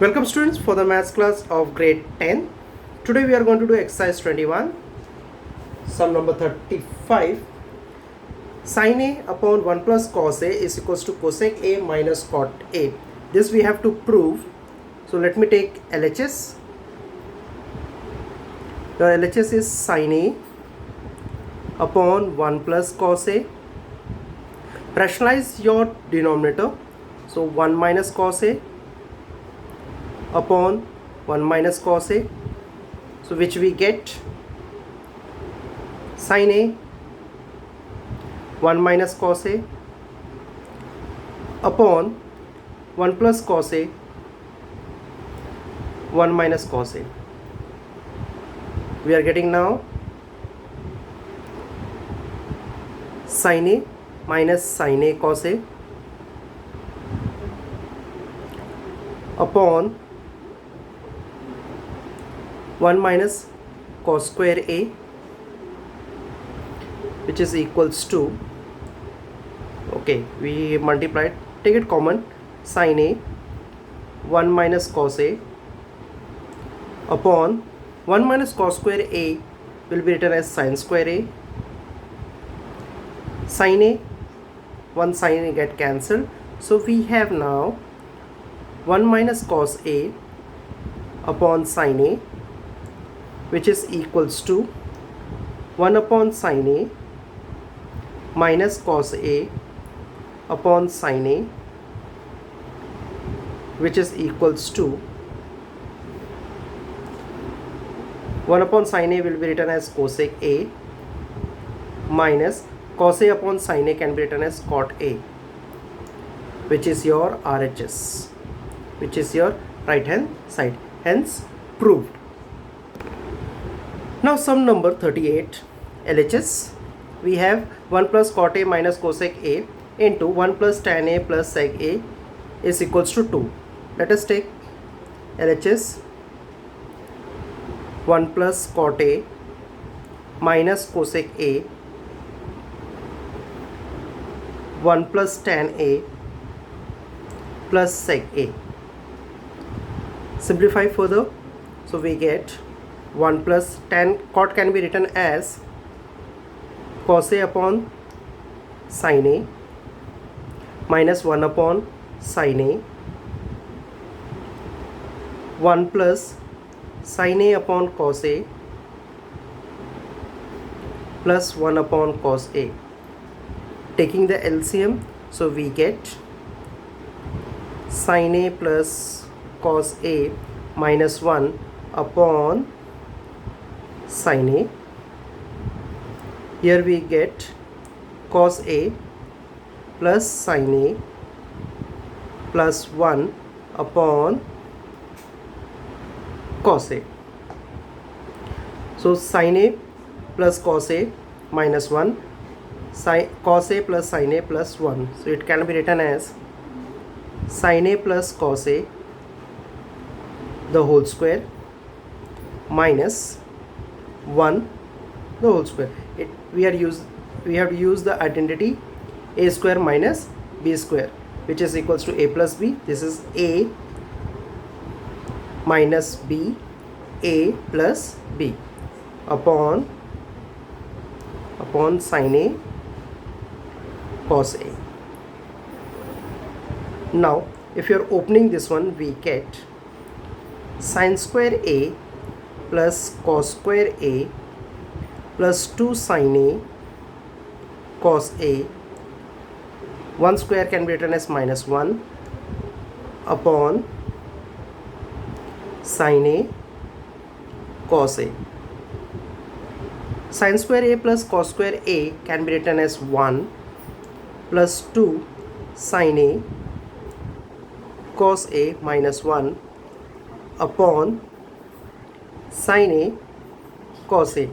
Welcome students for the maths class of grade 10. Today we are going to do exercise 21, sum number 35. Sin A upon 1 plus cos A is equals to cosec A minus cot A. This we have to prove. So let me take LHS. The LHS is sin A upon 1 plus cos A. Rationalize your denominator. So 1 minus cos A upon 1 minus cos A, so which we get sin A 1 minus cos A upon 1 plus cos A 1 minus cos A. We are getting now sin A minus sin A cos A upon 1 minus cos square A, which is equals to, okay, we multiplied, take it common, sin A 1 minus cos A upon 1 minus cos square A will be written as sin square A. Sin A, 1 sin A get cancelled, so we have now 1 minus cos A upon sin A, which is equals to 1 upon sin A minus cos A upon sin A, which is equals to 1 upon sin A will be written as cosec A minus cos A upon sin A can be written as cot A, which is your RHS, which is your right hand side, hence proved. Now sum number 38, LHS, we have 1 plus cot A minus cosec A into 1 plus tan A plus sec A is equals to 2. Let us take LHS 1 plus cot A minus cosec A 1 plus tan A plus sec A. Simplify further, so we get 1 plus tan cot can be written as cos A upon sin A minus 1 upon sin A 1 plus sin A upon cos A plus 1 upon cos A. Taking the LCM, so we get sin A plus cos A minus 1 upon sin A. Here we get cos A plus sin A plus 1 upon cos A. So sin A plus cos A minus 1, cos A plus sin A plus 1. So it can be written as sin A plus cos A the whole square minus 1 the whole square. We have to use the identity a square minus b square, which is equals to a plus b. This is a minus b, a plus b upon sin A cos A. Now if you are opening this one, we get sin square A plus cos square A plus 2 sin A cos A. 1 square can be written as minus 1 upon sin A cos A. Sin square A plus cos square A can be written as 1 plus 2 sin A cos A minus 1 upon sin A cos A.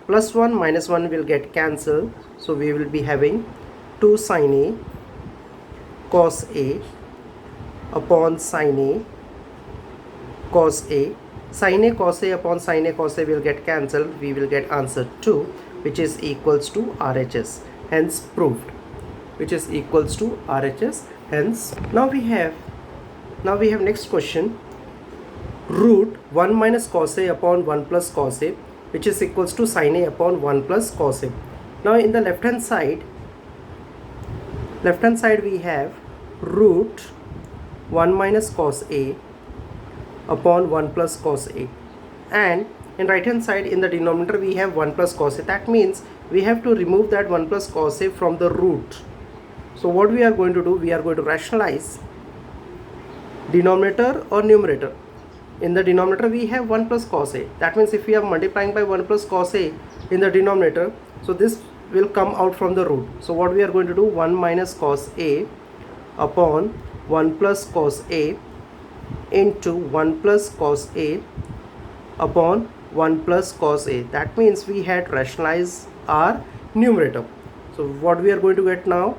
Plus 1 minus 1 will get cancelled, so we will be having 2 sin A cos A upon sin A cos A. Sin A cos A upon sin A cos A will get cancelled, we will get answer 2, which is equals to RHS, hence proved, which is equals to RHS, hence now we have next question. root 1 minus cos A upon 1 plus cos A, which is equals to sin A upon 1 plus cos A. Now in the left hand side we have root 1 minus cos A upon 1 plus cos A, and in right hand side in the denominator we have 1 plus cos A. That means we have to remove that 1 plus cos A from the root. So what we are going to do, we are going to rationalize denominator or numerator. In the denominator we have 1 plus cos A. That means if we are multiplying by 1 plus cos A in the denominator, so this will come out from the root. So what we are going to do, 1 minus cos A upon 1 plus cos A into 1 plus cos A upon 1 plus cos A. That means we had rationalized our numerator. So what we are going to get now,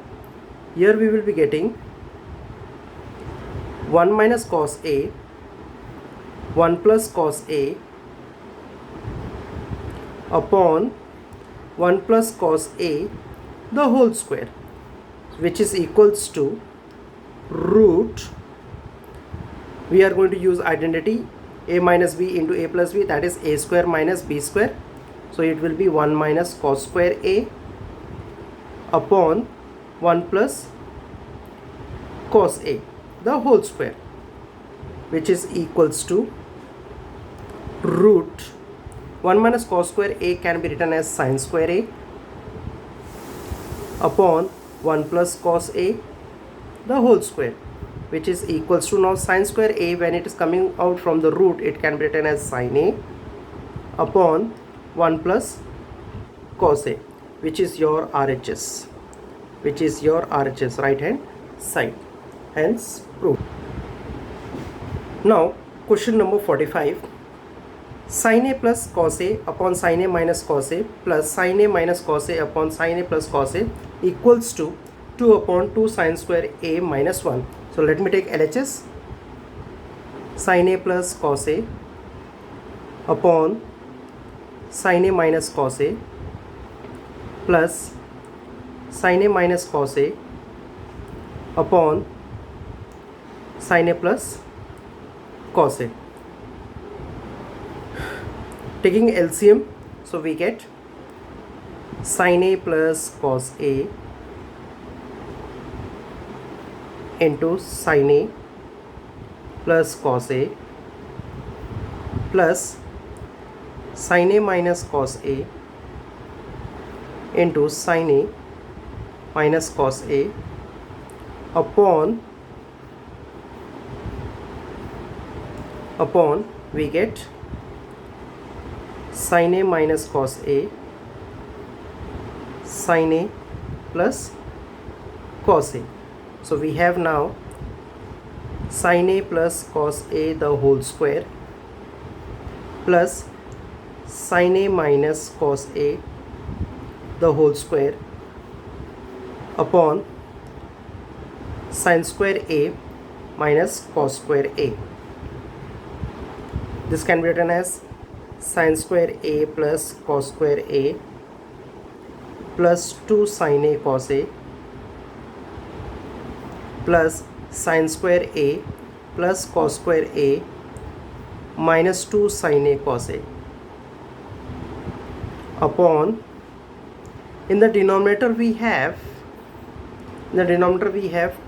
here we will be getting 1 minus cos A, 1 plus cos A upon 1 plus cos A the whole square, which is equals to root, we are going to use identity A minus B into A plus B, that is A square minus B square. So it will be 1 minus cos square A upon 1 plus cos A the whole square, which is equals to root 1 minus cos square A can be written as sin square A upon 1 plus cos A the whole square, which is equals to, now sin square A, when it is coming out from the root, it can be written as sin A upon 1 plus cos A, which is your RHS, right hand side. Hence proved. Now question number 45. Sin A plus cos A upon sin A minus cos A plus sin A minus cos A upon sin A plus cos A equals to 2 upon 2 sin square A minus 1. So let me take LHS. Sin A plus cos A upon sin A minus cos A plus sin A minus cos A upon sin A plus cos A. Taking LCM, so we get sin A plus cos A into sin A plus cos A plus sin A minus cos A into sin A minus cos A upon we get sin A minus cos A sin A plus cos A. So we have now sin A plus cos A the whole square plus sin A minus cos A the whole square upon sin square A minus cos square A. This can be written as sin square A plus cos square A plus 2 sin A cos A plus sin square A plus cos square A minus 2 sin A cos A upon, in the denominator we have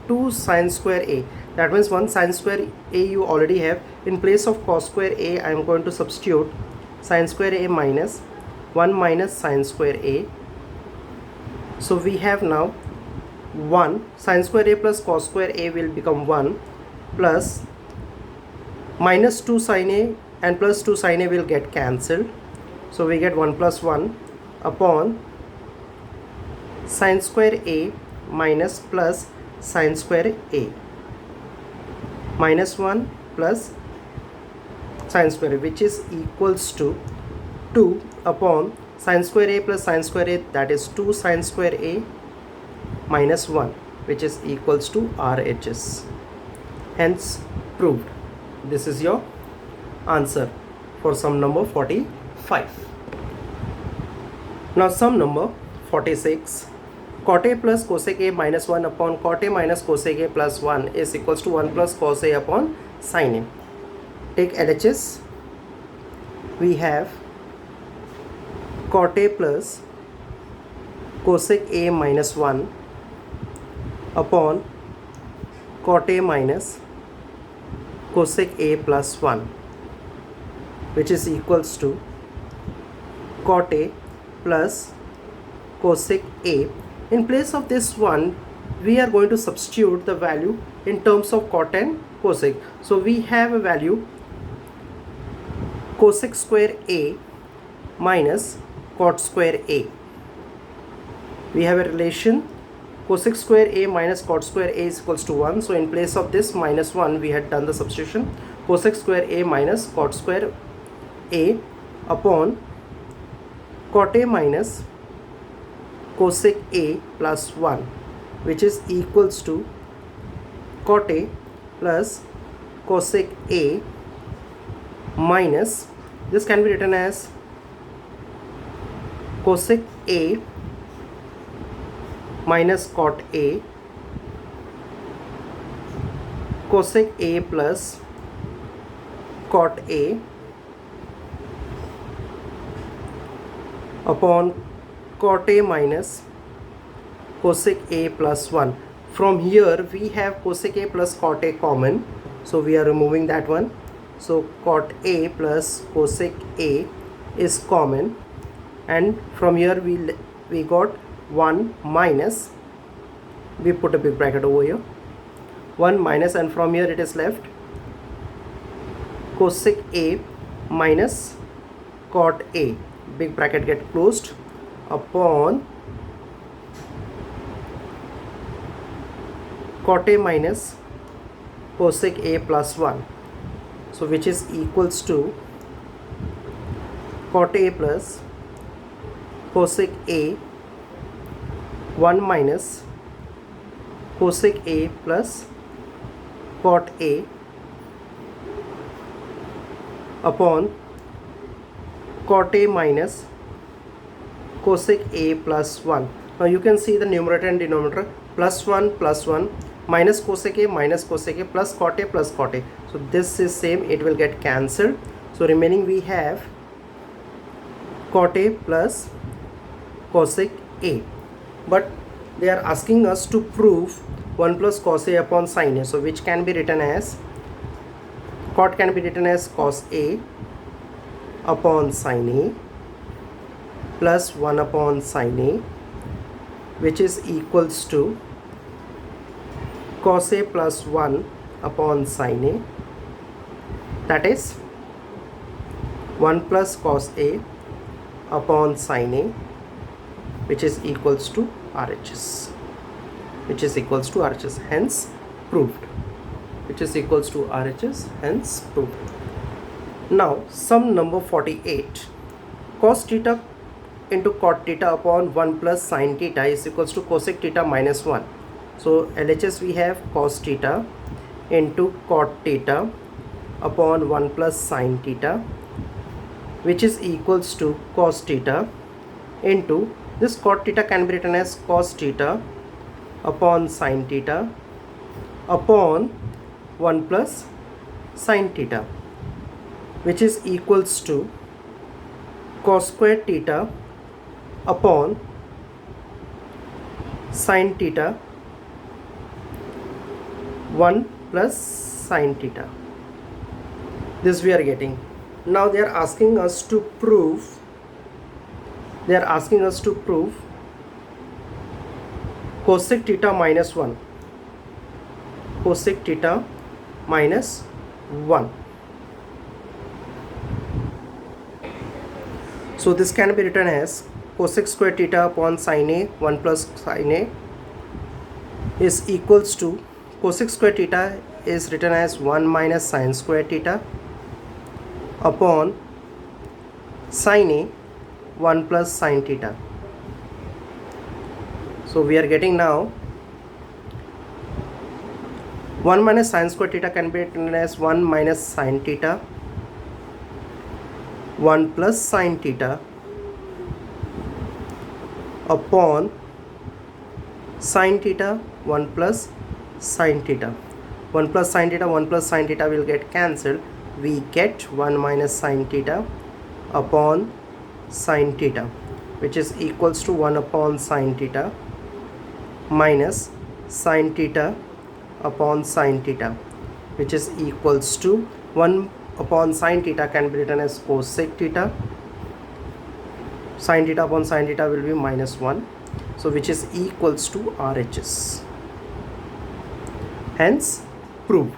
2 sin square A. That means 1 sin square A you already have. In place of cos square A, I am going to substitute sin square A minus 1 minus sin square A. So we have now 1 sin square A plus cos square A will become 1 plus minus 2 sin A and plus 2 sin A will get cancelled. So we get 1 plus 1 upon sin square A minus plus sin square A minus 1 plus sin square A, which is equals to 2 upon sin square A plus sin square A, that is 2 sin square A minus 1, which is equals to RHS. Hence proved. This is your answer for sum number 45. Now sum number 46. Cot A plus cosec A minus 1 upon cot A minus cosec A plus 1 is equals to 1 plus cos A upon sin A. take LHS. We have cot A plus cosec A minus 1 upon cot A minus cosec A plus 1, which is equals to cot A plus cosec A. In place of this one, we are going to substitute the value in terms of cot and cosec. So we have a value cosec square A minus cot square A. We have a relation cosec square A minus cot square A is equals to 1. So in place of this minus 1, we had done the substitution. Cosec square A minus cot square A upon cot A minus cosec A plus 1, which is equals to cot A plus cosec A minus, this can be written as cosec A minus cot A cosec A plus cot A upon cot A minus cosec A plus 1. From here we have cosec A plus cot A common, so we are removing that one. So cot A plus cosec A is common, and from here we got 1 minus, we put a big bracket over here, 1 minus, and from here it is left cosec A minus cot A, big bracket get closed, upon cot A minus cosec A plus 1, so which is equals to cot A plus cosec A 1 minus cosec A plus cot A upon cot A minus cosec A plus 1. Now you can see the numerator and denominator, plus 1 minus cosec A plus cot A plus cot A. So this is same, it will get cancelled. So remaining we have cot A plus cosec A. But they are asking us to prove 1 plus cos A upon sin A. So which can be written as, cot can be written as cos A upon sin A plus 1 upon sin A, which is equals to cos A plus 1 upon sin A, that is 1 plus cos A upon sin A, which is equals to RHS, which is equals to RHS, hence proved, which is equals to RHS, hence proved. Now sum number 48, cos theta into cot theta upon 1 plus sin theta is equals to cosec theta minus 1. So LHS we have cos theta into cot theta upon 1 plus sin theta, which is equals to cos theta into, this cot theta can be written as cos theta upon sin theta upon 1 plus sin theta, which is equals to cos square theta upon sin theta 1 plus sin theta. This we are getting. Now they are asking us to prove, cosec theta minus 1, cosec theta minus 1. So this can be written as cosec square theta upon sin A 1 plus sin A is equals to, cosec square theta is written as 1 minus sin square theta upon sin A 1 plus sin theta. So we are getting now 1 minus sin square theta can be written as 1 minus sin theta 1 plus sin theta upon sin theta 1 plus sin theta. 1 plus sin theta, 1 plus sin theta will get cancelled. we get 1 minus sine theta upon sine theta, which is equals to 1 upon sine theta minus sine theta upon sine theta, which is equals to 1 upon sine theta can be written as cosec theta. Sine theta upon sine theta will be minus 1, so which is equals to RHS. Hence proved.